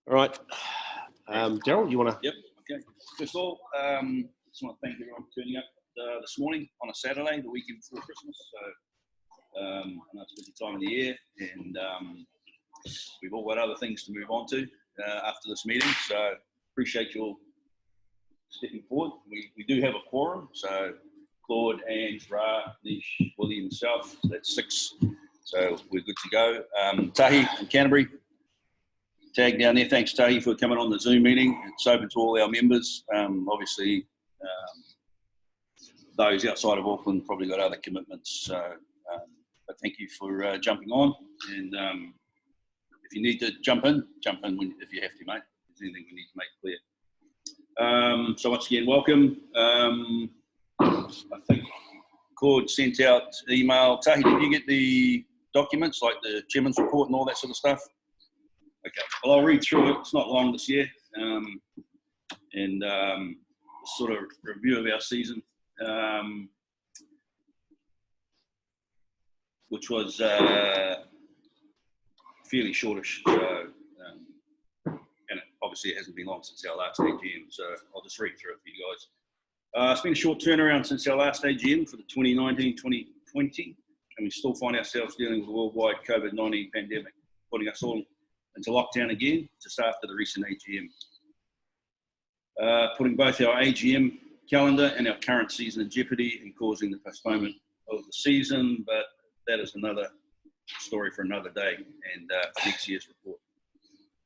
All right. Daryl, you want to? Yep. Okay. First of all, just want to thank everyone for turning up this morning on a Saturday, the weekend before Christmas. So I know it's a busy time of the year, and we've all got other things to move on to after this meeting. So appreciate you all stepping forward. We do have a quorum. So Claude, Ange, Ra, Nish, Willie, and myself. So that's 6. So we're good to go. Tahi and Canterbury. Tag down there. Thanks, Tahi, for coming on the Zoom meeting. It's open to all our members. Obviously, those outside of Auckland probably got other commitments. So, but thank you for jumping on. And if you need to jump in if you have to, mate. If there's anything we need to make clear. So once again, welcome. I think Claude sent out email. Tahi, did you get the documents, like the chairman's report and all that sort of stuff? Okay, well, I'll read through it. It's not long this year. And sort of review of our season, which was fairly shortish. So, and obviously it hasn't been long since our last AGM, so I'll just read through it for you guys. It's been a short turnaround since our last AGM for the 2019-2020, and we still find ourselves dealing with a worldwide COVID-19 pandemic, putting us all into lockdown again just after the recent AGM. Putting both our AGM calendar and our current season in jeopardy and causing the postponement of the season, but that is another story for another day and for next year's report.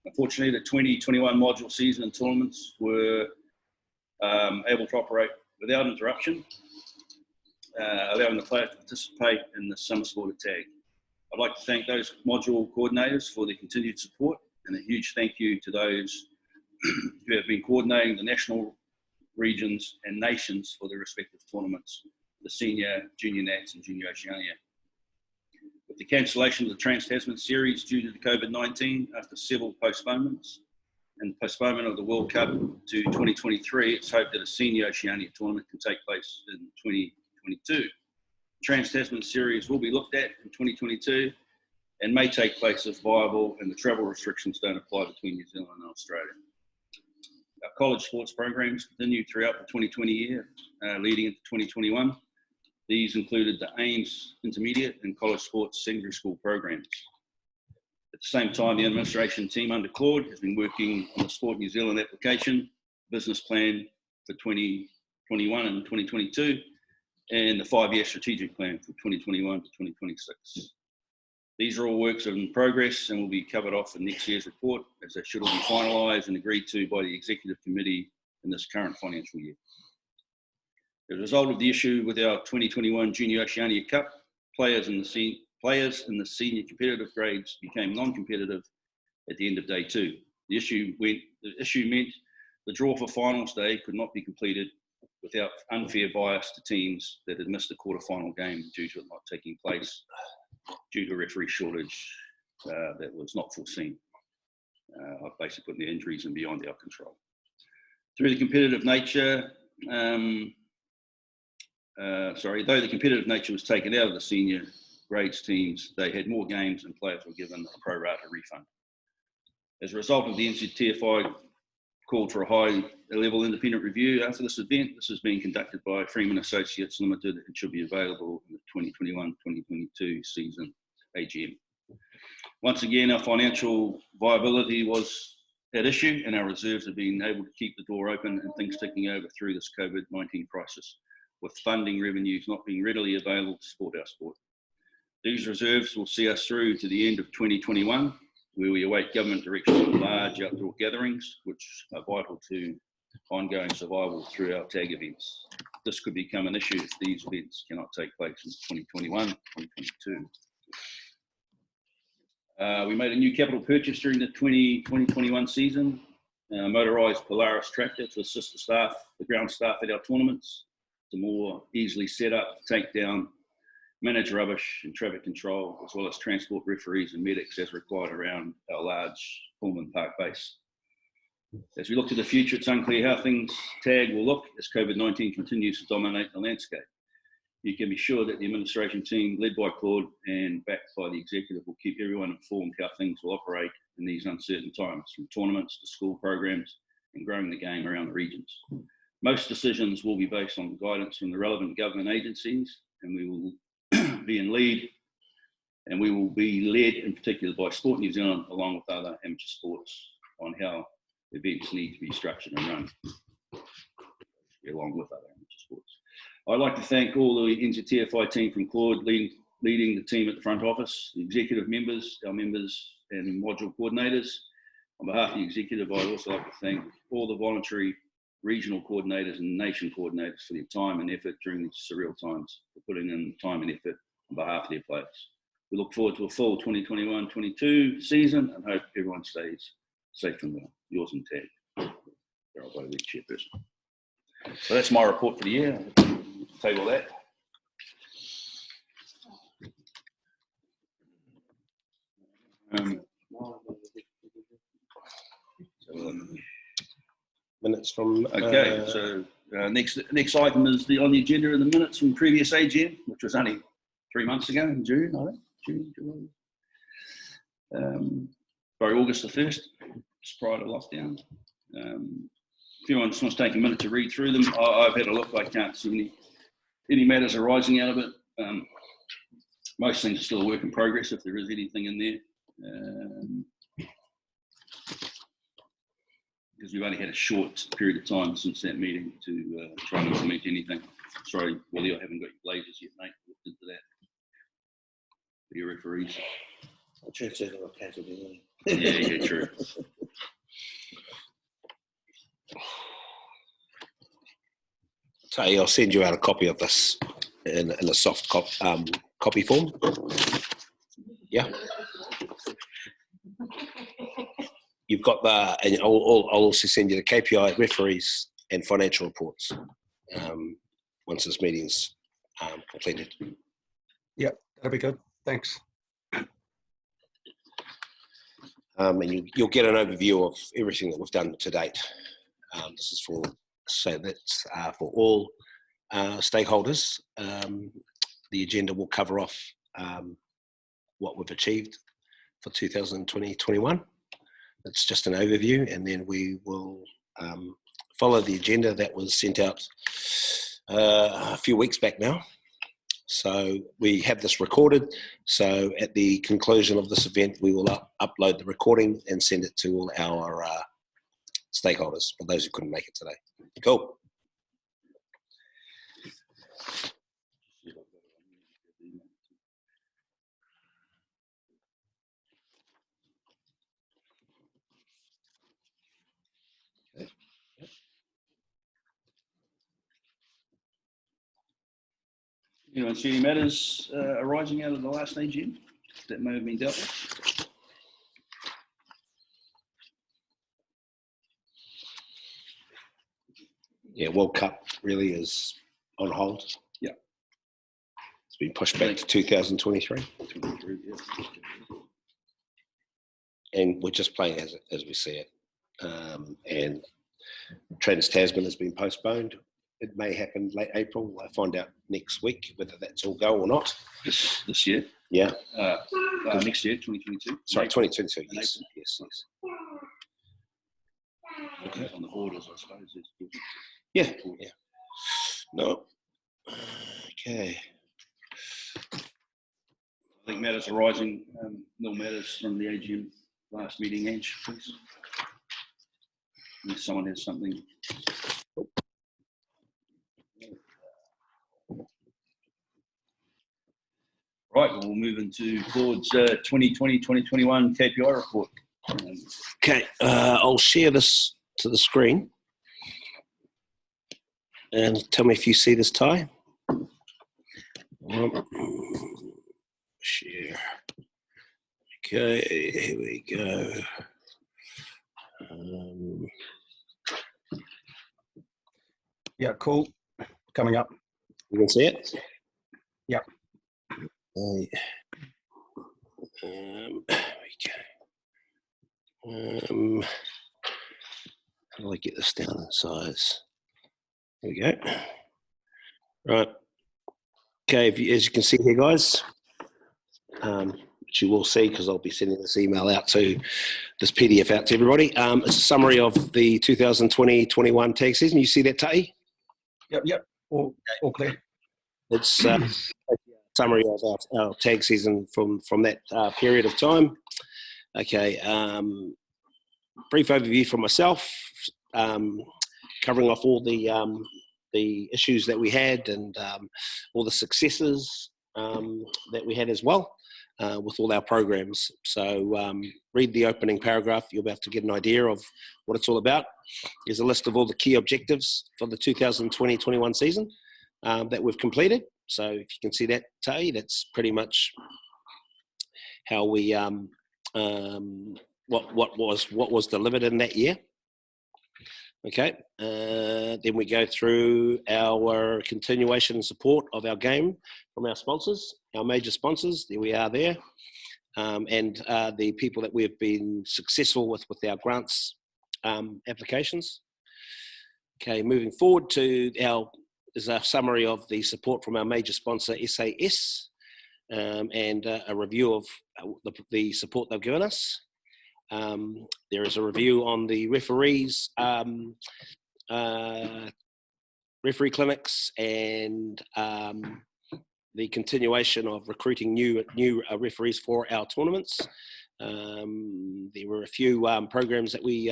Unfortunately, the 2021 module season and tournaments were able to operate without interruption, allowing the players to participate in the summer sport at TAG. I'd like to thank those module coordinators for their continued support, and a huge thank you to those who have been coordinating the national, regions and nations for their respective tournaments, the Senior, Junior Nats and Junior Oceania. With the cancellation of the Trans-Tasman series due to the COVID-19 after several postponements and the postponement of the World Cup to 2023, it's hoped that a Senior Oceania tournament can take place in 2022. Trans-Tasman series will be looked at in 2022 and may take place if viable and the travel restrictions don't apply between New Zealand and Australia. Our college sports programs continued throughout the 2020 year, leading into 2021. These included the AIMS Intermediate and College Sports Secondary School programs. At the same time, the administration team under Claude has been working on the Sport New Zealand application, business plan for 2021 and 2022, and the 5-year strategic plan for 2021 to 2026. These are all works in progress and will be covered off in next year's report, as they should all be finalised and agreed to by the Executive Committee in this current financial year. As a result of the issue with our 2021 Junior Oceania Cup, players in the senior competitive grades became non-competitive at the end of day 2. The issue meant the draw for finals day could not be completed without unfair bias to teams that had missed the quarterfinal game due to it not taking place due to referee shortage that was not foreseen. I've basically put the injuries and beyond our control. Through the competitive nature, though the competitive nature was taken out of the senior grades teams, they had more games and players were given a pro rata refund. As a result of the NZTFI called for a high-level independent review after this event. This is being conducted by Freeman Associates Limited and should be available in the 2021-2022 season AGM. Once again, our financial viability was at issue and our reserves have been able to keep the door open and things ticking over through this COVID-19 crisis, with funding revenues not being readily available to support our sport. These reserves will see us through to the end of 2021, where we await government direction on large outdoor gatherings, which are vital to ongoing survival through our TAG events. This could become an issue if these events cannot take place in 2021, 2022. We made a new capital purchase during the 2021 season, a motorised Polaris tractor to assist the ground staff at our tournaments, to more easily set up, take down, manage rubbish and traffic control, as well as transport referees and medics as required around our large Pullman Park base. As we look to the future, it's unclear how things TAG will look as COVID-19 continues to dominate the landscape. You can be sure that the administration team, led by Claude and backed by the executive, will keep everyone informed how things will operate in these uncertain times, from tournaments to school programs and growing the game around the regions. Most decisions will be based on guidance from the relevant government agencies, and we will be led in particular by Sport New Zealand, along with other amateur sports, on how events need to be structured and run, along with other amateur sports. I'd like to thank all the NZTFI team from Claude leading the team at the front office, the executive members, our members and module coordinators. On behalf of the executive, I'd also like to thank all the voluntary regional coordinators and nation coordinators for their time and effort during these surreal times, for putting in time and effort on behalf of their players. We look forward to a full 2021-22 season and hope everyone stays safe and well. Yours and Ted, Darryl Bowley, chairperson. So that's my report for the year. Table that. Minutes from. Okay, so next item is on the agenda in the minutes from previous AGM, which was only 3 months ago in June, I think. June, July. Sorry, August the 1st, just prior to lockdown. If anyone just wants to take a minute to read through them, I've had a look. I can't see any matters arising out of it. Most things are still a work in progress if there is anything in there. Because we've only had a short period of time since that meeting to try and implement anything. Sorry, Willie, I haven't got your blazers yet, mate. Looked into that. For your referees. I'm sure it's a little casual. Yeah, true. So I'll send you out a copy of this in a soft copy form. Yeah. You've got and I'll also send you the KPI, referees, and financial reports once this meeting's completed. Yep, that'll be good. Thanks. And you'll get an overview of everything that we've done to date. This is for all stakeholders. The agenda will cover off what we've achieved for 2020-21. It's just an overview, and then we will follow the agenda that was sent out a few weeks back now. So we have this recorded. So at the conclusion of this event, we will upload the recording and send it to all our stakeholders, for those who couldn't make it today. Cool. Anyone see any matters arising out of the last AGM that may have been dealt with? Yeah, World Cup really is on hold. Yeah. It's been pushed back to 2023. And we're just playing as we see it. And Trans-Tasman has been postponed. It may happen late April. I'll find out next week whether that's all go or not. This year? Yeah. Next year, 2022? Sorry, 2022. Yes. Okay. On the borders, I suppose. Yeah. No. Okay. I think matters arising, no matters from the AGM last meeting, Ange, please. If someone has something. Right, we'll move into Claude's 2020-2021 KPI report. Okay, I'll share this to the screen. And tell me if you see this tie. Share. Okay, here we go. Yeah, cool. Coming up. You can see it? Yep. There we go. How do I get this down in size? There we go. Right. Okay, as you can see here, guys, which you will see because I'll be sending this email out to this PDF out to everybody. It's a summary of the 2020-21 tag season. You see that, Tahi? Yep. All clear. It's a summary of our tag season from that period of time. Okay, brief overview from myself, covering off all the issues that we had and all the successes that we had as well with all our programs. So read the opening paragraph. You'll be able to get an idea of what it's all about. There's a list of all the key objectives for the 2020-21 season that we've completed. So if you can see that, Tay, that's pretty much how we what was delivered in that year. Okay, then we go through our continuation and support of our game from our sponsors, our major sponsors. There we are there, and the people that we've been successful with our grants applications. Okay, moving forward to is a summary of the support from our major sponsor SAS, and a review of the support they've given us. There is a review on the referees, referee clinics, and the continuation of recruiting new referees for our tournaments. There were a few programs that we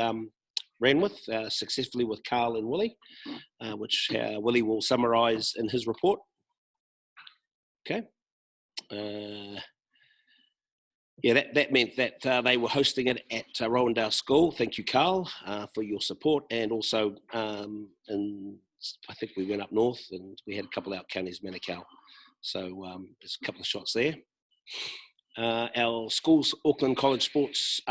ran with successfully with Carl and Willie, which Willie will summarise in his report. Okay. Yeah, that meant that they were hosting it at Rowendale School. Thank you, Carl, for your support. And also, and I think we went up north and we had a couple out counties, Manukau. So there's a couple of shots there. Our schools, Auckland College Sports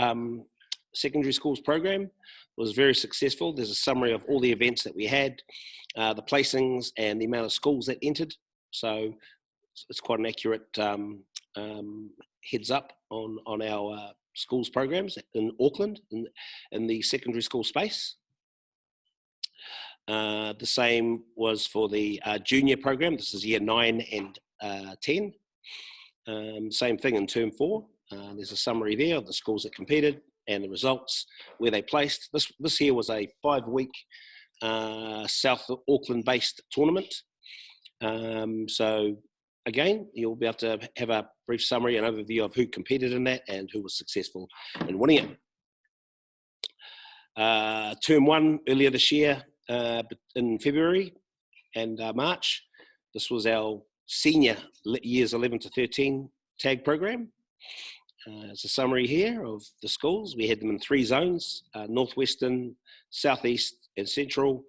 Secondary Schools program was very successful. There's a summary of all the events that we had, the placings and the amount of schools that entered. So it's quite an accurate heads up on our schools programs in Auckland in the secondary school space. The same was for the junior program. This is year 9 and 10. Same thing in term 4. There's a summary there of the schools that competed and the results, where they placed. This here was a 5-week South Auckland based tournament. So again, you'll be able to have a brief summary and overview of who competed in that and who was successful in winning it. Term 1 earlier this year in February and March. This was our senior years 11 to 13 tag program. It's a summary here of the schools. We had them in 3 zones, Northwestern, Southeast and Central,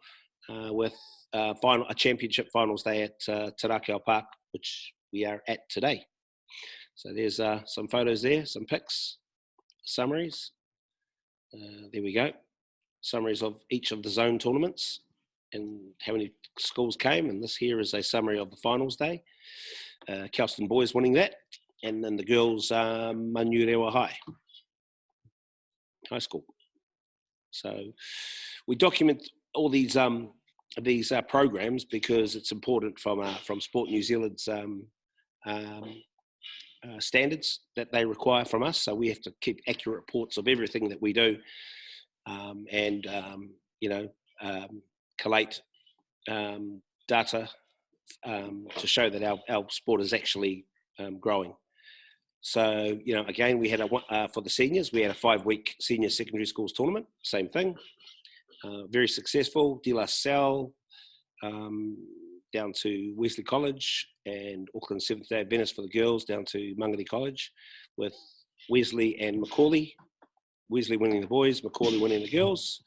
with a championship finals day at Tarakau Park, which we are at today. So there's some photos there, some pics, summaries. There we go. Summaries of each of the zone tournaments and how many schools came. And this here is a summary of the finals day. Kelston boys winning that. And then the girls, Manurewa High School. So we document all these programs because it's important from Sport New Zealand's standards that they require from us. So we have to keep accurate reports of everything that we do, and collate data to show that our sport is actually growing. So, again, we had for the seniors, we had a 5-week senior secondary schools tournament, same thing. Very successful. De La Salle down to Wesley College, and Auckland Seventh-day Adventist for the girls down to Mangere College, with Wesley and Macaulay. Wesley winning the boys, Macaulay winning the girls.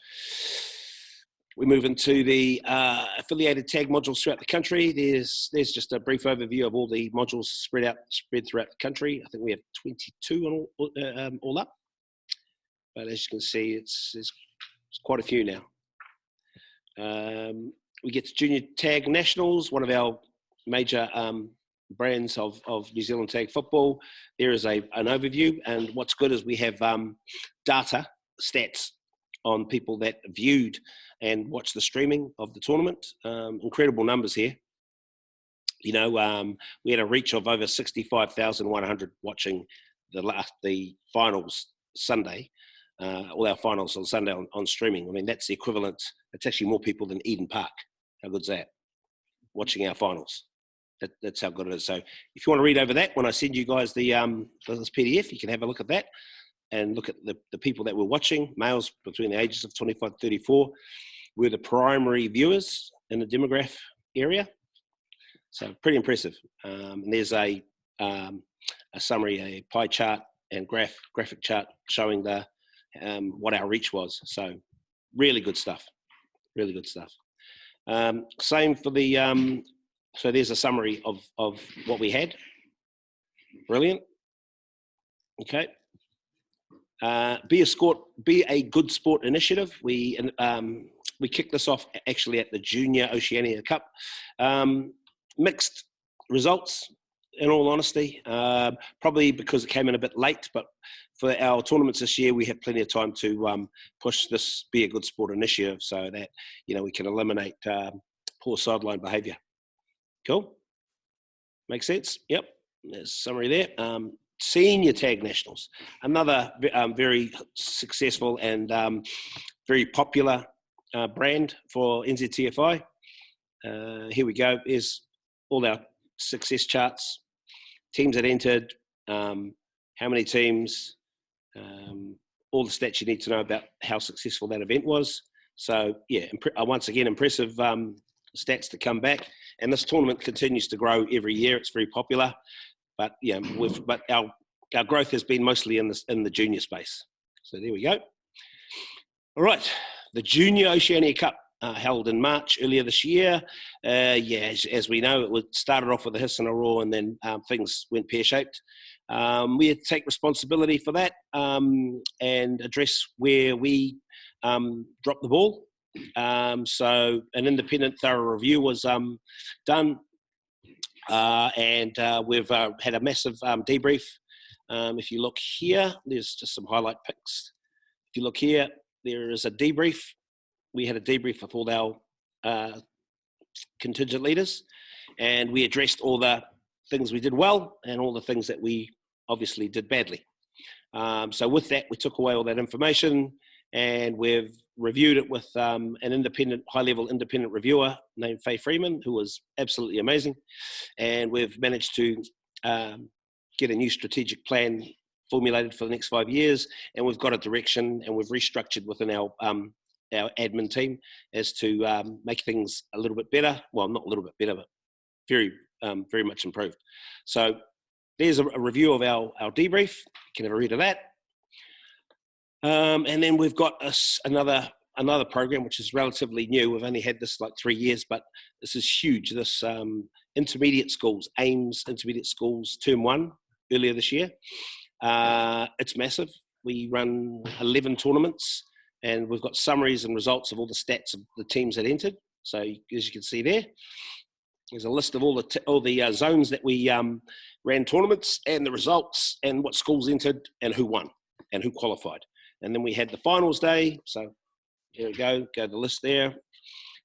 We move into the affiliated tag modules throughout the country. There's just a brief overview of all the modules spread throughout the country. I think we have 22 all up. But as you can see, there's quite a few now. We get to Junior Tag Nationals, one of our major brands of New Zealand tag football. There is an overview, and what's good is we have data, stats on people that viewed and watched the streaming of the tournament. Incredible numbers here. We had a reach of over 65,100 watching the finals Sunday, all our finals on Sunday on streaming. I mean, that's the equivalent. It's actually more people than Eden Park. How good's that? Watching our finals. That's how good it is. So if you want to read over that, when I send you guys this PDF, you can have a look at that and look at the people that were watching, males between the ages of 25 to 34. We're the primary viewers in the demographic area. So pretty impressive. And there's a summary, a pie chart and graphic chart showing what our reach was. So really good stuff. Really good stuff. Same for the, so there's a summary of what we had. Brilliant. Okay. Be a good sport initiative. We kicked this off actually at the Junior Oceania Cup. Mixed results, in all honesty, probably because it came in a bit late, but for our tournaments this year, we have plenty of time to push this Be a Good Sport initiative so that, we can eliminate poor sideline behaviour. Cool? Makes sense? Yep. There's a summary there. Senior Tag Nationals, another very successful and very popular brand for NZTFI. Here we go. Here's all our success charts, teams that entered, how many teams, all the stats you need to know about how successful that event was. So yeah, once again, impressive stats to come back. And this tournament continues to grow every year. It's very popular, but but our growth has been mostly in the junior space. So there we go. All right, the Junior Oceania Cup. Held in March earlier this year. As we know, it started off with a hiss and a roar, and then things went pear-shaped. We had to take responsibility for that and address where we dropped the ball. So an independent, thorough review was done, and we've had a massive debrief. If you look here, there's just some highlight pics. If you look here, there is a debrief. We had a debrief with all our contingent leaders, and we addressed all the things we did well and all the things that we obviously did badly. So with that, we took away all that information, and we've reviewed it with an high-level independent reviewer named Faye Freeman, who was absolutely amazing. And we've managed to get a new strategic plan formulated for the next 5 years, and we've got a direction, and we've restructured within our admin team as to make things a little bit better. Well, not a little bit better, but very, very much improved. So there's a review of our debrief. You can have a read of that. And then we've got another program, which is relatively new. We've only had this like 3 years, but this is huge. This intermediate schools, AIMS Intermediate Schools Term 1, earlier this year. It's massive. We run 11 tournaments, and we've got summaries and results of all the stats of the teams that entered. So as you can see there, there's a list of all the zones that we ran tournaments, and the results, and what schools entered, and who won, and who qualified. And then we had the finals day. So here we go to the list there.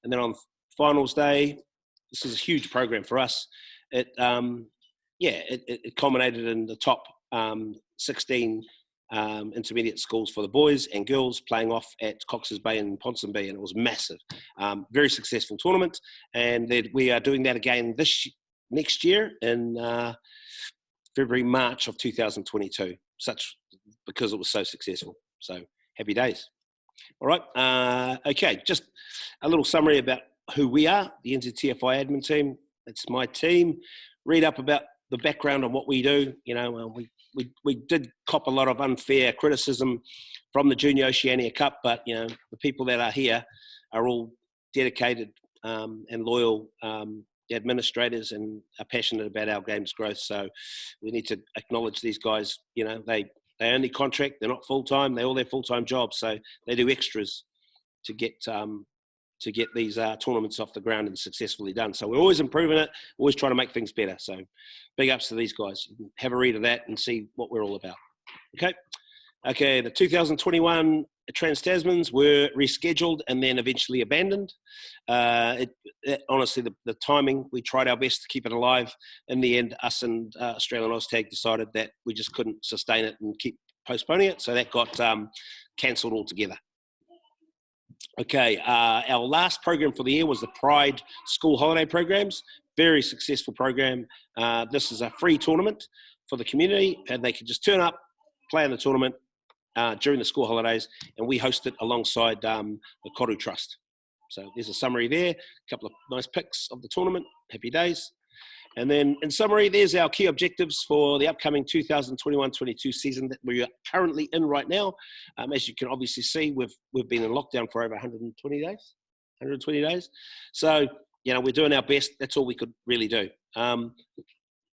And then on finals day, this is a huge program for us. It culminated in the top 16 intermediate schools for the boys and girls playing off at Cox's Bay and Ponsonby, and it was massive. Very successful tournament, and we are doing that again next year in February, March of 2022, because it was so successful. So happy days. All right, okay, just a little summary about who we are, the NZTFI admin team. That's my team. Read up about the background on what we do. We did cop a lot of unfair criticism from the Junior Oceania Cup, but the people that are here are all dedicated and loyal administrators and are passionate about our game's growth. So we need to acknowledge these guys. They only contract, they're not full-time, they're all their full-time jobs, so they do extras to get these tournaments off the ground and successfully done. So we're always improving it, always trying to make things better. So big ups to these guys. You can have a read of that and see what we're all about. Okay, the 2021 Trans-Tasmans were rescheduled and then eventually abandoned. Honestly, the timing, we tried our best to keep it alive. In the end, us and Australian Oztag decided that we just couldn't sustain it and keep postponing it, so that got cancelled altogether. Okay, our last program for the year was the Pride School Holiday Programs. Very successful program. This is a free tournament for the community, and they can just turn up, play in the tournament during the school holidays, and we host it alongside the Koru Trust. So there's a summary there, a couple of nice pics of the tournament. Happy days. And then in summary, there's our key objectives for the upcoming 2021-22 season that we are currently in right now. As you can obviously see, we've been in lockdown for over 120 days. 120 days. So, you know, we're doing our best. That's all we could really do.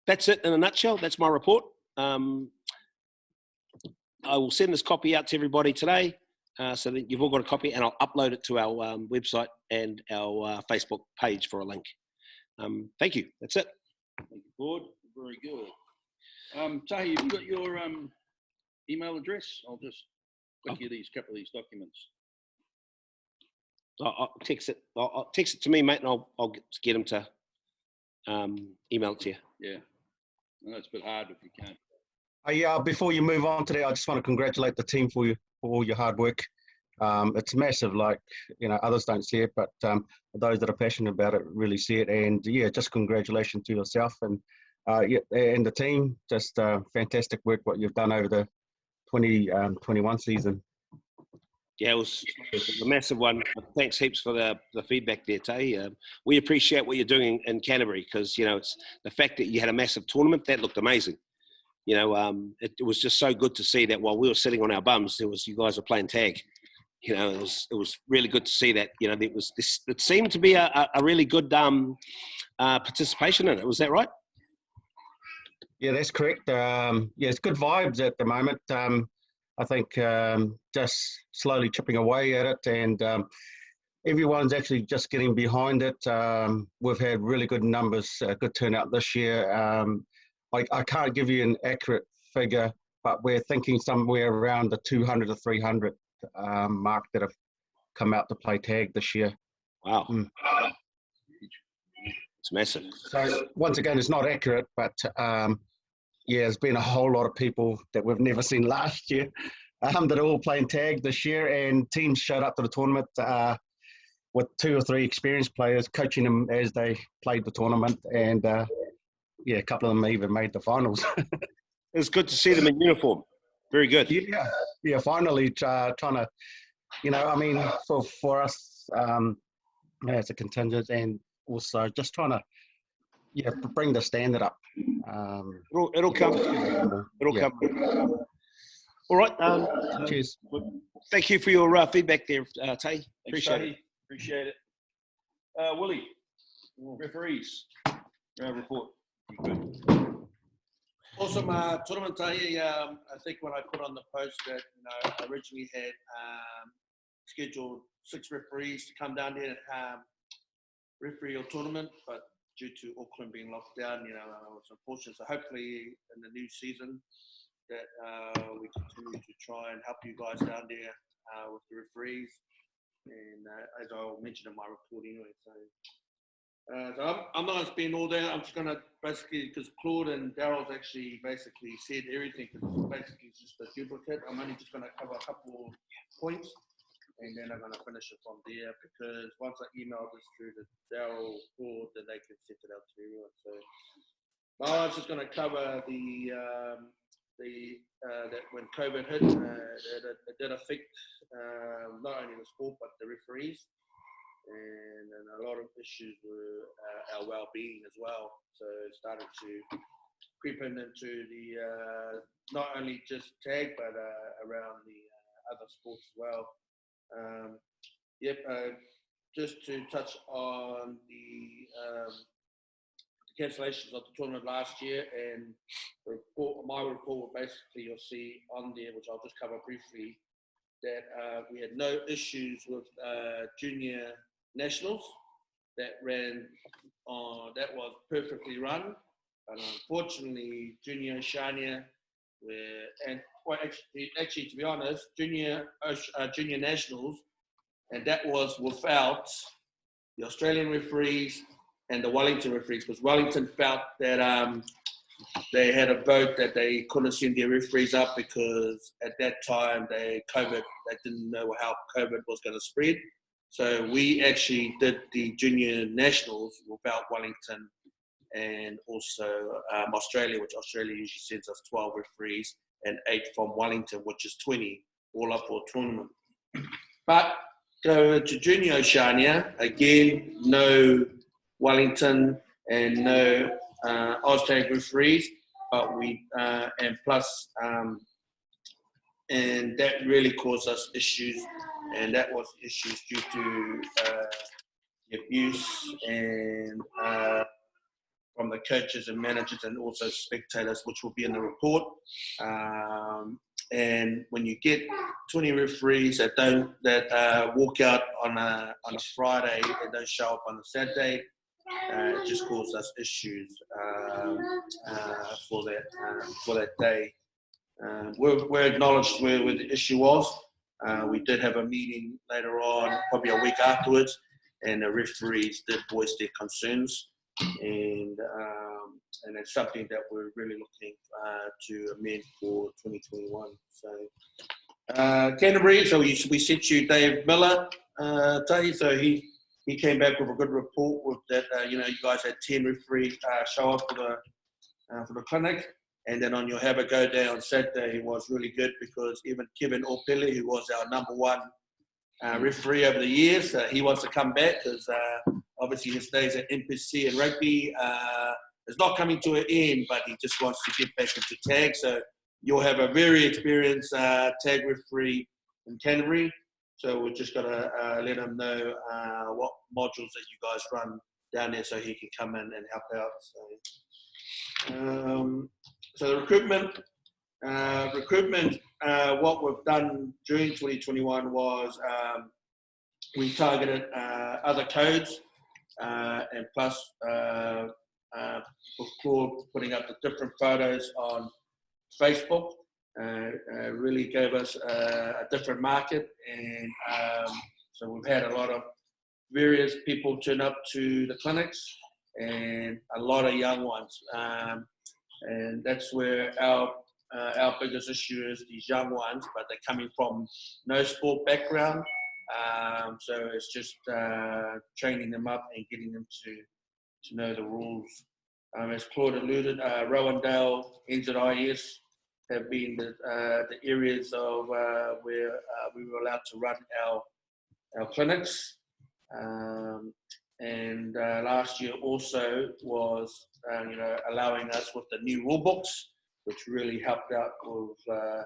That's it in a nutshell. That's my report. I will send this copy out to everybody today so that you've all got a copy, and I'll upload it to our website and our Facebook page for a link. Thank you. That's it. Thank you, Board. Very good. Tahi, you've got your email address? I'll just click you these couple of these documents. I'll text it. I'll text it to me, mate, and I'll get them to email it to you. Yeah. I know it's a bit hard if you can't. Before you move on today, I just want to congratulate the team for all your hard work. It's massive, like, you know, others don't see it, but those that are passionate about it really see it. And yeah, just congratulations to yourself and the team. Just fantastic work what you've done over the 2021 season. Yeah, it was a massive one. Thanks heaps for the feedback there, Tay. We appreciate what you're doing in Canterbury, because, you know, it's the fact that you had a massive tournament that looked amazing. You know, it was just so good to see that while we were sitting on our bums, you guys were playing tag. You know, it was really good to see that. You know, it seemed to be a really good participation in it. Was that right? Yeah, that's correct. Yeah, it's good vibes at the moment. I think just slowly chipping away at it, and everyone's actually just getting behind it. We've had really good numbers, good turnout this year. I can't give you an accurate figure, but we're thinking somewhere around the 200 to 300 mark that have come out to play tag this year. Wow. It's massive. So once again, it's not accurate, but yeah, there's been a whole lot of people that we've never seen last year that are all playing tag this year, and teams showed up to the tournament with 2 or 3 experienced players coaching them as they played the tournament, and yeah, a couple of them even made the finals. It's good to see them in uniform. Very good. Yeah, finally trying to, you know, I mean, for us as a contingent, and also just trying to, yeah, bring the standard up. It'll come. It'll come. All right. Cheers. Thank you for your feedback there, Tay. Appreciate it. Appreciate it. Willie, referees, report. Awesome tournament, Tahi. I think when I put on the post that, you know, I originally had scheduled 6 referees to come down there and referee your tournament, but due to Auckland being locked down, you know, I was unfortunate. So hopefully in the new season that we continue to try and help you guys down there with the referees. And as I'll mention in my report anyway, so I'm not going to spend all day. I'm just going to basically, because Claude and Daryl's actually basically said everything, because basically it's just a duplicate. I'm only just going to cover a couple of points, and then I'm going to finish it from there, because once I email this through to Daryl, Claude, then they can send it out to everyone. So I was just going to cover that when COVID hit, it did affect not only the sport but the referees, and a lot of issues were our well-being as well. So it started to creep into the not only just tag but around the other sports as well. Just to touch on the cancellations of the tournament last year, and my report, basically you'll see on there, which I'll just cover briefly, that we had no issues with junior nationals that ran on, that was perfectly run, but unfortunately Junior Oceania Actually, to be honest, junior nationals, and that was without the Australian referees and the Wellington referees, because Wellington felt that they had a vote that they couldn't send their referees up because at that time they didn't know how COVID was going to spread. So we actually did the junior nationals without Wellington and also Australia, which Australia usually sends us 12 referees and 8 from Wellington, which is 20, all up for a tournament. But go to Junior Oceania, again, no Wellington and no Oztag referees, but and that really caused us issues, and that was issues due to abuse and from the coaches and managers and also spectators, which will be in the report. And when you get 20 referees that walk out on a Friday and don't show up on a Saturday, it just caused us issues for that day. We're acknowledged where the issue was. We did have a meeting later on, probably a week afterwards, and the referees did voice their concerns, and it's something that we're really looking to amend for 2021. So Canterbury, so we sent you Dave Miller, Tahi, so he came back with a good report with that. You guys had 10 referees show up for the clinic. And then on your Have a Go Day on Saturday was really good because even Kevin Opele, who was our number one referee over the years, he wants to come back because obviously his days at NPC and rugby is not coming to an end, but he just wants to get back into tag. So you'll have a very experienced tag referee in Canterbury. So we're just got to let him know what modules that you guys run down there so he can come in and help out. So the recruitment, what we've done during 2021 was we targeted other codes and plus with Claude putting up the different photos on Facebook really gave us a different market, and so we've had a lot of various people turn up to the clinics and a lot of young ones. And that's where our biggest issue is, these young ones, but they're coming from no sport background. So it's just training them up and getting them to know the rules. As Claude alluded, Rowandale, NZTFI have been the areas of where we were allowed to run our clinics. And last year also was allowing us with the new rule books, which really helped out with the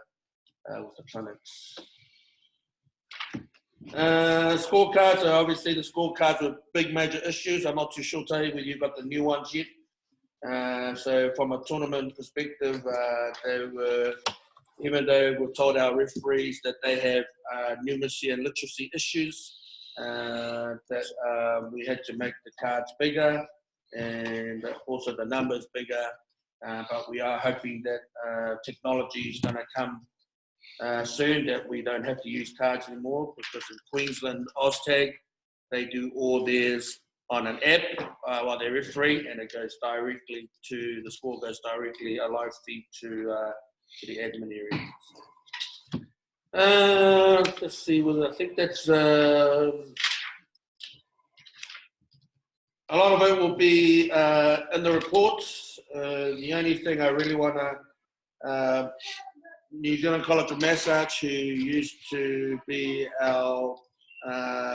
clinics. Scorecards, so obviously the scorecards were big major issues. I'm not too sure, Tahi, whether you've got the new ones yet. So from a tournament perspective, they were, even though we've told our referees that they have numeracy and literacy issues, that we had to make the cards bigger and also the numbers bigger, but we are hoping that technology is going to come soon, that we don't have to use cards anymore, because in Queensland Oztag they do all theirs on an app while they're refereeing, and it goes directly to the score, goes directly a live feed to the admin area. Let's see, I think that's a lot of it will be in the reports. The only thing I really want to, New Zealand College of Massage, who used to be our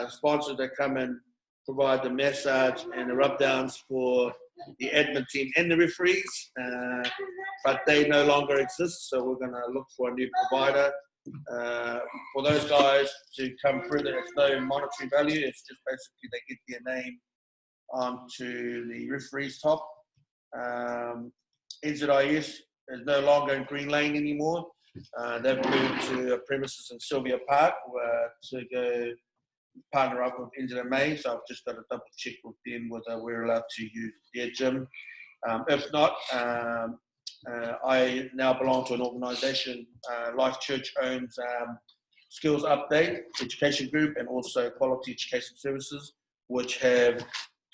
sponsors that come and provide the massage and the rub downs for the admin team and the referees, but they no longer exist, so we're going to look for a new provider. For those guys to come through, there's no monetary value, it's just basically they get their name onto the referee's top. NZIS is no longer in Green Lane anymore. They've moved to a premises in Sylvia Park to go partner up with NZMA, so I've just got to double check with them whether we're allowed to use their gym. If not, I now belong to an organisation, Life Church owns Skills Update Education Group and also Quality Education Services, which have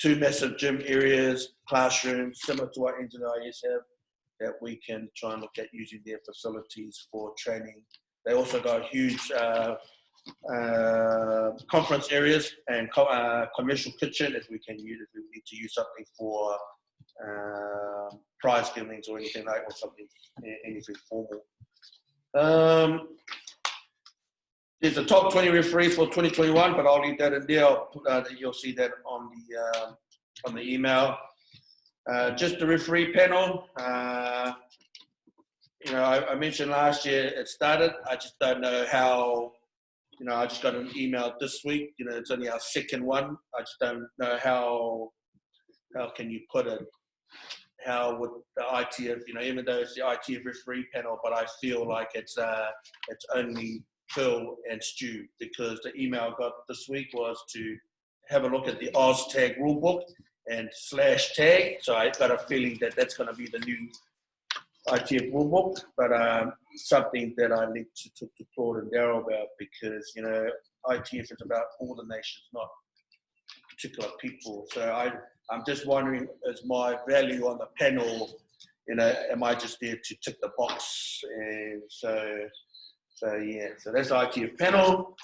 2 massive gym areas, classrooms, similar to what NZTFI have, that we can try and look at using their facilities for training. They also got huge conference areas and commercial kitchen if we can use, if we need to use something for prize givings or anything like, or something, anything formal. There's the top 20 referees for 2021, but I'll leave that in there. You'll see that on the email. Just the referee panel. You know, I mentioned last year it started. I just don't know how. You know, I just got an email this week. You know, it's only our 2nd one. I just don't know how can you put it. How would the ITF, you know, even though it's the ITF referee panel, but I feel like it's only Phil and Stu, because the email I got this week was to have a look at the OzTag rulebook and /tag. So I got a feeling that that's going to be the new ITF rulebook, but something that I need to talk to Claude and Daryl about, because, you know, ITF is about all the nations, not particular people. So I'm just wondering, is my value on the panel, you know, am I just there to tick the box? And so yeah, so that's the ITF panel.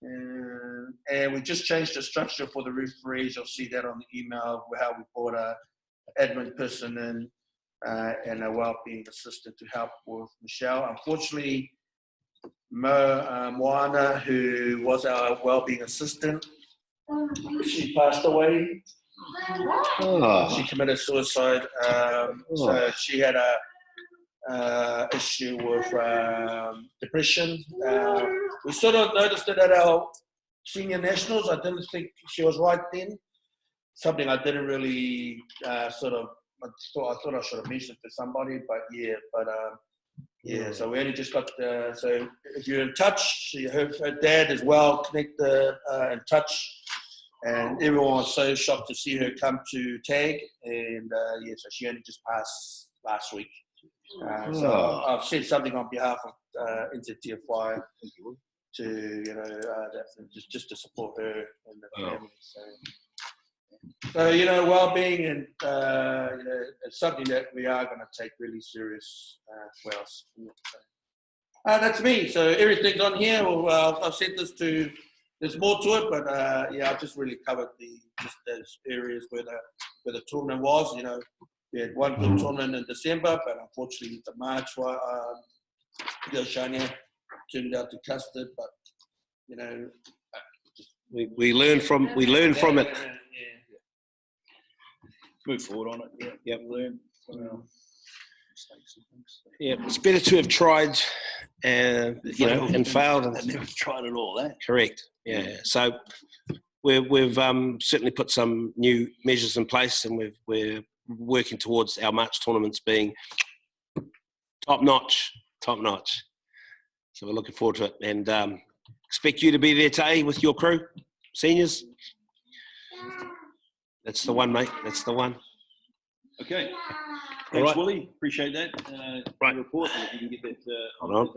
And we just changed the structure for the referees. You'll see that on the email, how we brought a admin person in and a wellbeing assistant to help with Michelle. Unfortunately, Moana, who was our wellbeing assistant, she passed away. Oh. She committed suicide. So she had a issue with depression. We sort of noticed it at our senior nationals. I didn't think she was right then. Something I didn't really I thought I should have mentioned to somebody, but yeah. So we only just got so if you're in touch, her dad as well connected in touch. And everyone was so shocked to see her come to tag, and so she only just passed last week. So I've said something on behalf of NZTFI to, you know, just to support her and the family. So you know, well-being and you know, it's something that we are going to take really serious for us. That's me. So everything's on here. Well, I've said this to. There's more to it, but yeah, I just really covered just those areas where the tournament was. You know, we had one good tournament in December, but unfortunately the March Shania turned out to custard. But you know, we learn from it. Yeah. Move forward on it. Yeah. Yep. Learn from our mistakes and things. Yeah, it's better to have tried and failed. I never tried it all. That Correct. Yeah. So we've certainly put some new measures in place, and we're working towards our March tournaments being top notch. So we're looking forward to it, and expect you to be there, Tay, with your crew, seniors. That's the one, mate. That's the one. okay. All Thanks, right. Willie. Appreciate that. Right. Report, and if you can get that Hold on.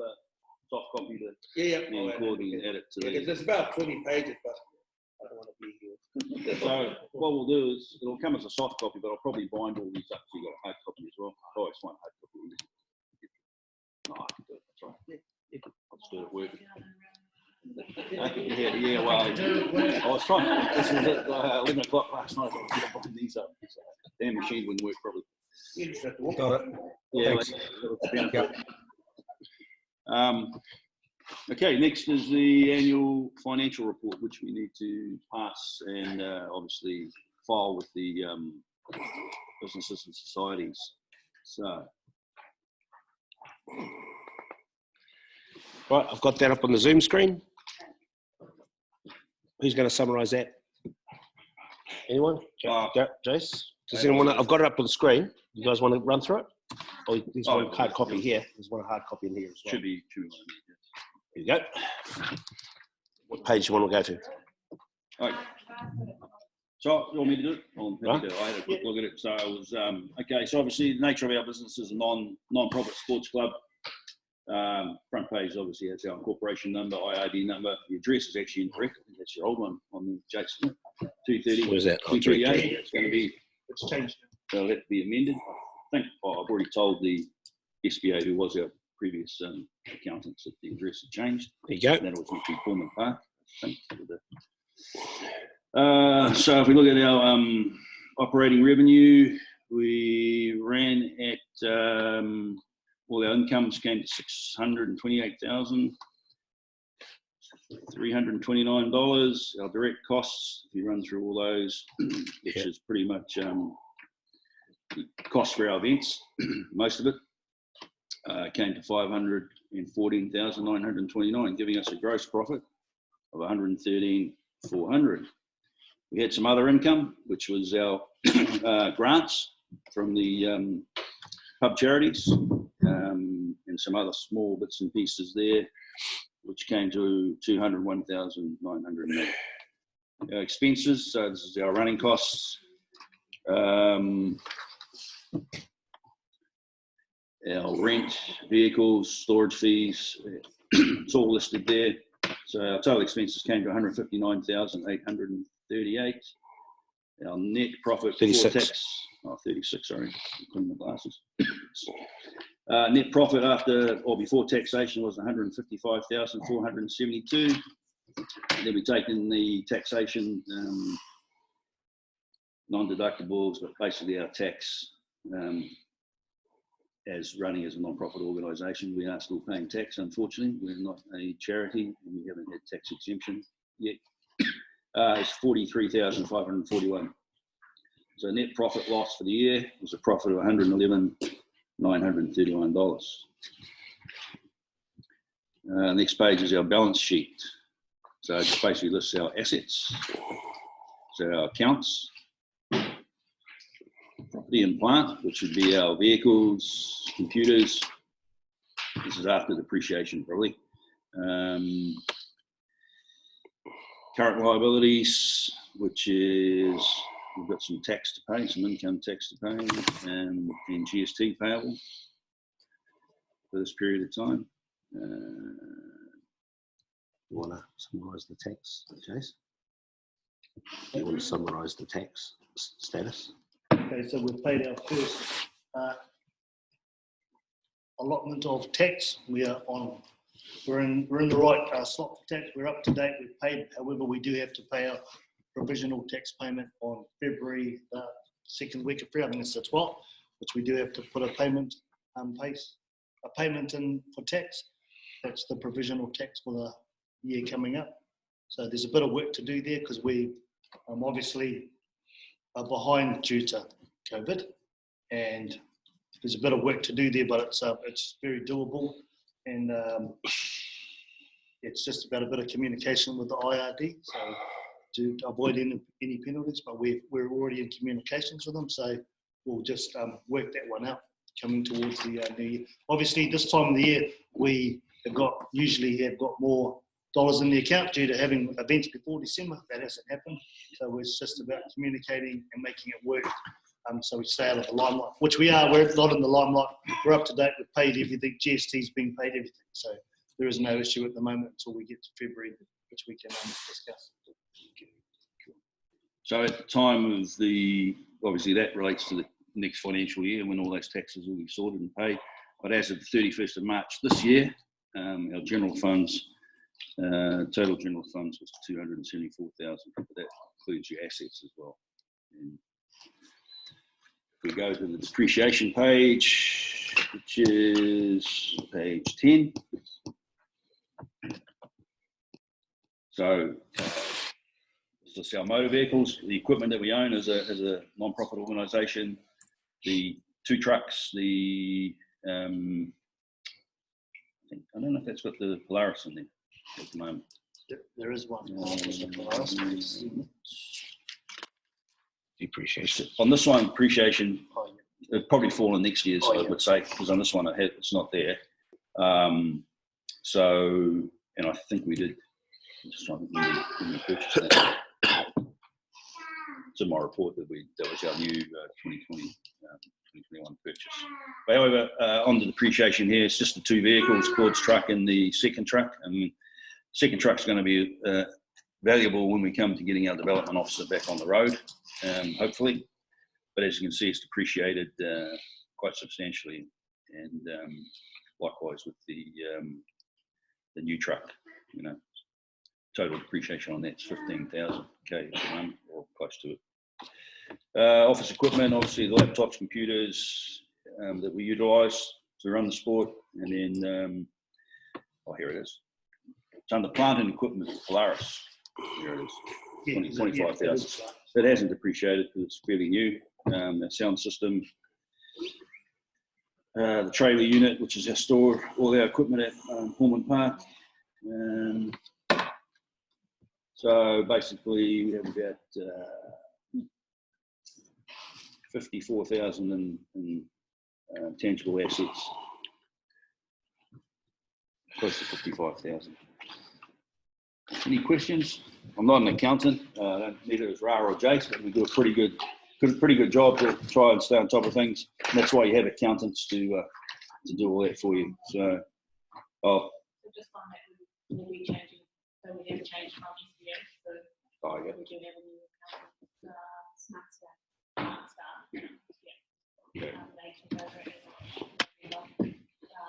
soft copy to Yeah. Claude and add it to Because the. it's about 20 pages, but I don't want to be here. So what we'll do is it'll come as a soft copy, but I'll probably bind all these up so you got a hard copy as well. Oh, it's one hard copy. Oh, I can do it. That's right. Yeah. I'll just do it working. Yeah, well, I was trying. This was at 11 o'clock last night. I was bind these up. Damn machine wouldn't work probably. You just have to walk. Got it. Yeah. Yep. Okay, next is the annual financial report, which we need to pass and obviously file with the businesses and societies. So, Right, I've got that up on the Zoom screen. Who's going to summarise that? Anyone? Jace? Does anyone? I've got it up on the screen. You guys want to run through it? Oh, there's one hard copy here. There's one hard copy in here as well. should be one. Here you go. What page do you want to go to? Right. So you want me to do it? I'm happy to. I had a quick look at it. So it was okay. So obviously the nature of our business is a non-profit sports club. Front page obviously has our corporation number, IID number. The address is actually incorrect. I think that's your old one on the Jason. 230. What is that? 238. It's going to be. It's changed. They'll have to be amended. I think I've already told the SBA, who was our previous accountants, that the address had changed. There you go. That was Richie Pullman Park, I think. So if we look at our operating revenue, we ran at all our incomes came to $628,329. Our direct costs, if you run through all those, which is pretty much costs for our events, most of it, came to $514,929, giving us a gross profit of $113,400. We had some other income, which was our grants from the pub charities, and some other small bits and pieces there, which came to $201,980. Our expenses, so this is our running costs. Our rent, vehicles, storage fees, it's all listed there. So our total expenses came to $159,838. Our net profit 36. before tax, 36, sorry, clean my glasses. Net profit after or before taxation was $155,472. Then we take in the taxation, non-deductibles, but basically our tax. As running as a non-profit organisation, we are still paying tax, unfortunately. We're not a charity and we haven't had tax exemption yet. It's $43,541. So net profit loss for the year was a profit of $111,931. Next page is our balance sheet. So it just basically lists our assets. So our accounts, property and plant, which would be our vehicles, computers. This is after depreciation, probably. Current liabilities, which is, we've got some tax to pay, some income tax to pay, and GST payable for this period of time. You want to summarise the tax, Jace? Do you want to summarise the tax status? Okay, so we've paid our first allotment of tax. We're in the right slot for tax. We're up to date. We've paid. However, we do have to pay our provisional tax payment on February second week of February. I think it's the 12th, which we do have to put a payment in for tax. That's the provisional tax for the year coming up. So there's a bit of work to do there because we obviously are behind due to COVID, and there's a bit of work to do there, but it's very doable, and it's just about a bit of communication with the IRD, so to avoid any penalties. But we're already in communications with them, so we'll just work that one out coming towards the new year. Obviously, this time of the year we usually have got more dollars in the account due to having events before December. That hasn't happened, so it's just about communicating and making it work, so we stay out of the limelight, which we are. We're not in the limelight. We're up to date. We've paid everything. GST's been paid everything, so there is no issue at the moment until we get to February, which we can discuss. So at the time of obviously that relates to the next financial year when all those taxes will be sorted and paid, but as of the 31st of March this year, our general funds, total general funds was $274,000, but that includes your assets as well. And if we go to the depreciation page, which is page 10. So this is our motor vehicles, the equipment that we own as a non-profit organisation, the 2 trucks, I don't know if that's got the Polaris in there at the moment. There is one. Depreciation. On this one, depreciation, it'd probably fall in next year's, I would say, because on this one it's not there. So, and I think we did. I'm just trying to think when we purchased that. it's in my report that was our new 2021 purchase. But however, on the depreciation here, it's just the two vehicles, Claude's truck and the second truck. And second truck's going to be valuable when we come to getting our development officer back on the road, hopefully. But as you can see, it's depreciated quite substantially, and likewise with the new truck. You know, total depreciation on that's 15,000 or close to it. Office equipment, obviously the laptops, computers that we utilise to run the sport, and then oh, here it is. It's under plant and equipment, Polaris. Here it is, 25,000. It hasn't depreciated because it's fairly new. The sound system, the trailer unit, which is our store, all our equipment at Horman Park. So basically, we have about 54,000 in tangible assets, close to 55,000. Any questions? I'm not an accountant, neither is Ra or Jace, but we do a pretty good job to try and stay on top of things. And that's why you have accountants to do all that for you. So, So just on that, we will be changing. So we have changed from ECS. So oh, yeah. we do have a new accountant, Smart Staff. Okay. They took over as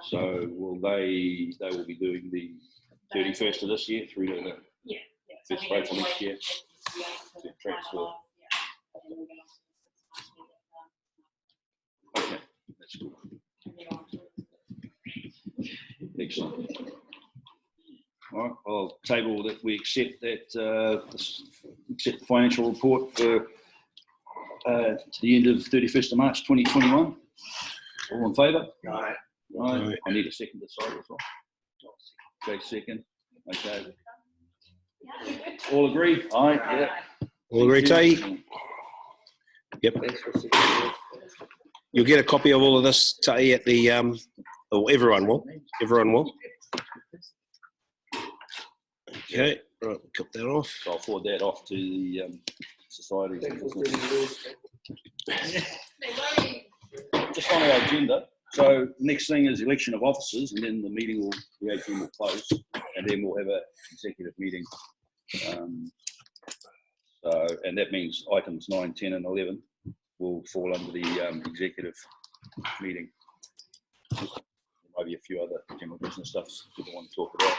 So will they will be doing the 31st of this year through to the yeah. first of April next year. To transfer. Okay, that's good. Excellent. All right, I'll table that we accept that accept the financial report for to the end of 31st of March 2021. All in favour? Aye. Right. I need a second to sign as well. Okay, second. Okay. All agree? Aye. Yeah. All agree, Tay? Yep. You'll get a copy of all of this, Tay, at the or everyone will. Everyone will. Okay, right, cut that off. So I'll forward that off to the societies and business. Just on our agenda. So next thing is election of officers, and then the AGM will close, and then we'll have an executive meeting. And that means items 9, 10, and 11 will fall under the executive meeting. There might be a few other general business stuff people want to talk about.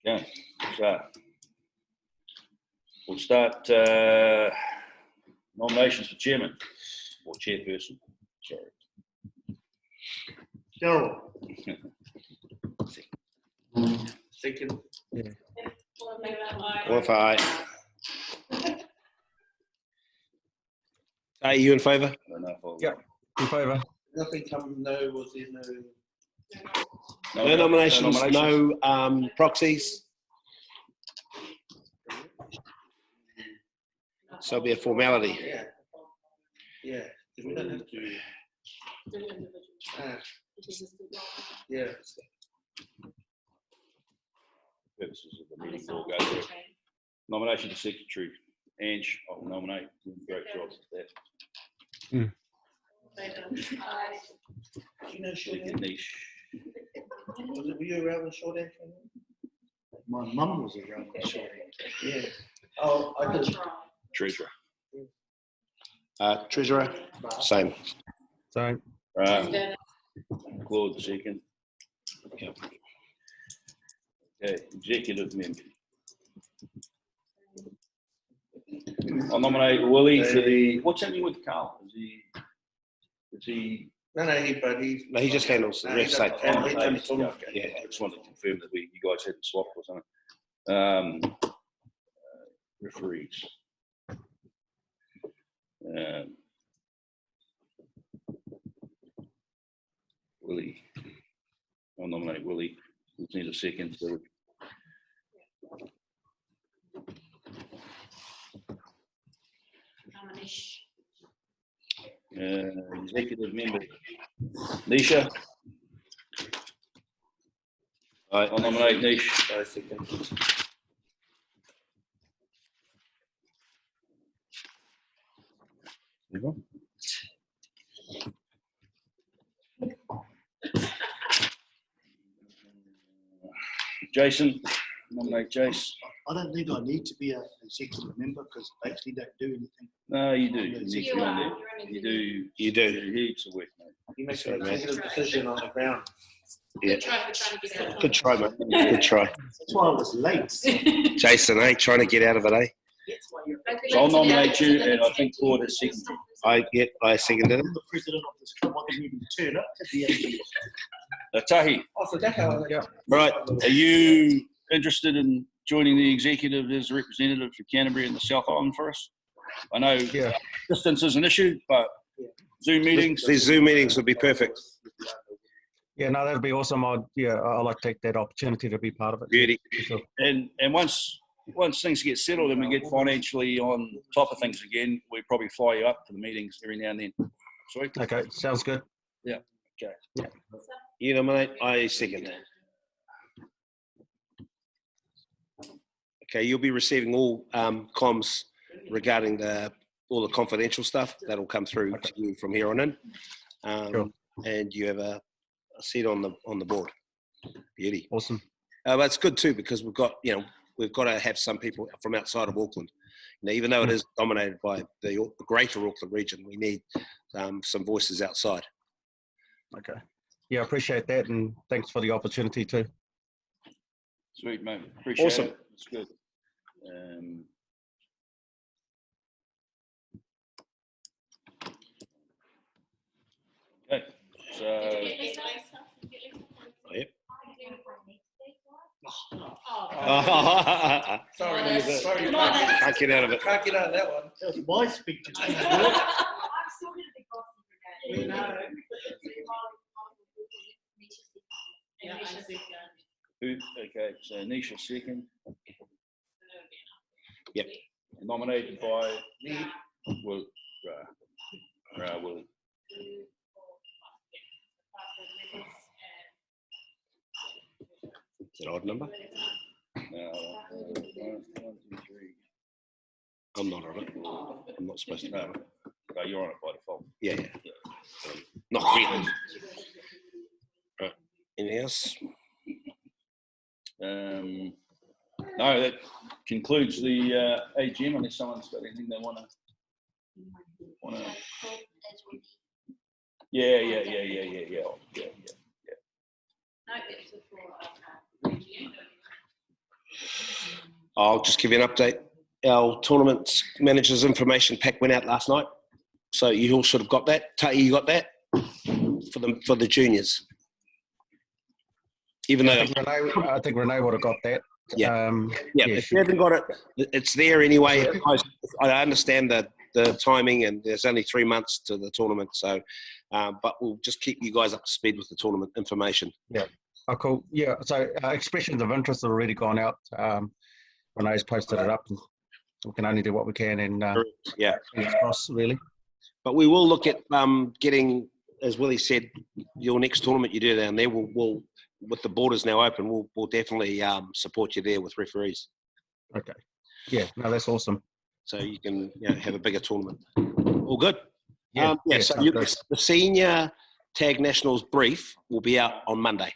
Okay, so we'll start nominations for chairman or chairperson. Sorry. Cheryl. Second. All if aye. Tay, you in favour? I don't know if I'll, Yep. In favour. Nothing come, no, was there no? No nominations, no proxies. So it'll be a formality. Yeah. Yeah, because we don't have to. Yeah. purposes of the meeting, we'll go through. Nomination to secretary. Ange, I will nominate. Great job with that. You know, short Second niche. were you around with short answer? My mum was around that short. Yeah. Oh, I did. Treasurer. Treasurer, same. So, Claude, second. Yep. Okay, executive member. I'll nominate Willie for the, what's happening with Carl? Is he? No, No, he just handles the ref side. Yeah, okay. Yeah, I just wanted to confirm that you guys hadn't swapped or something. Referees. Willie. I'll nominate Willie. We need a second. So executive member Nisha. I'll nominate Nish. Jason, nominate Jace. I don't think I need to be an executive member because I actually don't do anything. No, you do. You need to You be are, on there. you're an You executive. do. You do. Heaps of work, mate. You make Sorry, an mate. executive decision on the ground. Yeah. Good try for trying to get out. Good try, mate. Good try. That's why I was late. Jason, trying to get out of it, So I'll nominate you, and I think Claude has seconded. I seconded it. I'm the president of this club. I didn't even turn up to the AGM. Tahi, Oh, so that's how. Yeah. Right. are you interested in joining the executive as a representative for Canterbury and the South Island for us? I know Yeah. distance is an issue, but Zoom meetings. These Zoom meetings would be perfect. Yeah, no, that'd be awesome. I'd like to take that opportunity to be part of it. Beauty. For sure. And once things get settled and we get financially on top of things again, we probably fly you up to the meetings every now and then. Sweet. Okay, sounds good. You nominate, I second. Okay, you'll be receiving all comms regarding all the confidential stuff that'll come through to you from here on in. Sure. And you have a seat on the board. Beauty. Awesome. But it's good too because we've got to have some people from outside of Auckland. Now, even though it is dominated by the greater Auckland region, we need some voices outside. Okay. Yeah, appreciate that, and thanks for the opportunity too. Sweet, mate. Appreciate Awesome. it. It's good. Okay. So Yep. Oh, Sorry, sorry. Come on, then. Can't get out of it. Can't get out of that one. That was my speech. I'm still going to be bossy. We know. Yeah, I see. okay, so Nisha second, Yep. nominated by Will. Will. Is it an odd number? No, 1, 2, 3. I'm not on it. I'm not supposed to be on it. No, you're on it by default. Yeah. Not really. Right. Anything else? No, that concludes the AGM. Unless someone's got anything they want to. Yeah. I'll just give you an update. Our tournament managers information pack went out last night, so you all should have got that. Tai, you got that for the juniors. Even though I think Renee would have got that. Yeah. If you haven't got it, it's there anyway. I understand the timing, and there's only 3 months to the tournament, so but we'll just keep you guys up to speed with the tournament information. Yeah. Oh, cool. Yeah. So expressions of interest have already gone out. Renee's posted it up, and we can only do what we can, and fingers crossed, really. But we will look at getting, as Willie said, your next tournament you do down there. We'll with the borders now open, we'll definitely support you there with referees. Okay. Yeah. No, that's awesome. So you can have a bigger tournament. All good. Yeah. So Good. the senior tag nationals brief will be out on Monday.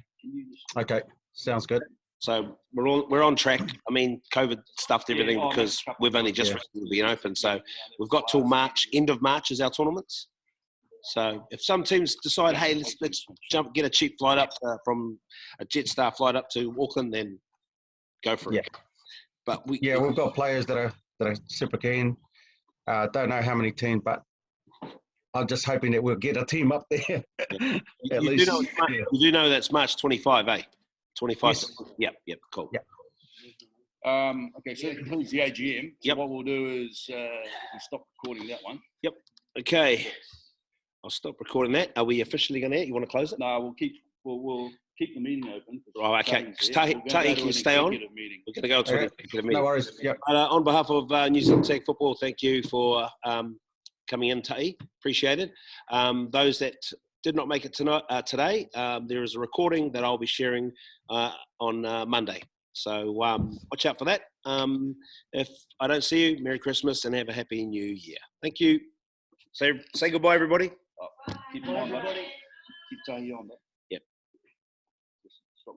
Okay. Sounds good. So we're on track. I mean, COVID stuffed everything because we've only just recently been open. So we've got till March. End of March is our tournaments. So if some teams decide, hey, let's get a cheap flight up from a Jetstar flight up to Auckland, then go for it. Yeah. But we've got players that are super keen. Don't know how many teams, but I'm just hoping that we'll get a team up there. At least. You do know that's March 25, eh? 25. Yes. Yep. Cool. Yep. Okay, so that concludes the AGM. So what we'll do is we'll stop recording that one. Yep. Okay. I'll stop recording that. Are we officially going to? You want to close it? No, we'll keep the meeting open. Oh, okay. Tahi, can you stay on? We're going to go to an executive meeting. No worries. Yep. On behalf of New Zealand Tag Football, thank you for coming in, Tahi. Appreciate it. Those that did not make it today, there is a recording that I'll be sharing on Monday. So watch out for that. If I don't see you, Merry Christmas and have a Happy New Year. Thank you. Say goodbye, everybody. Keep in mind, mate. Keep telling you on that. Yep. Stop.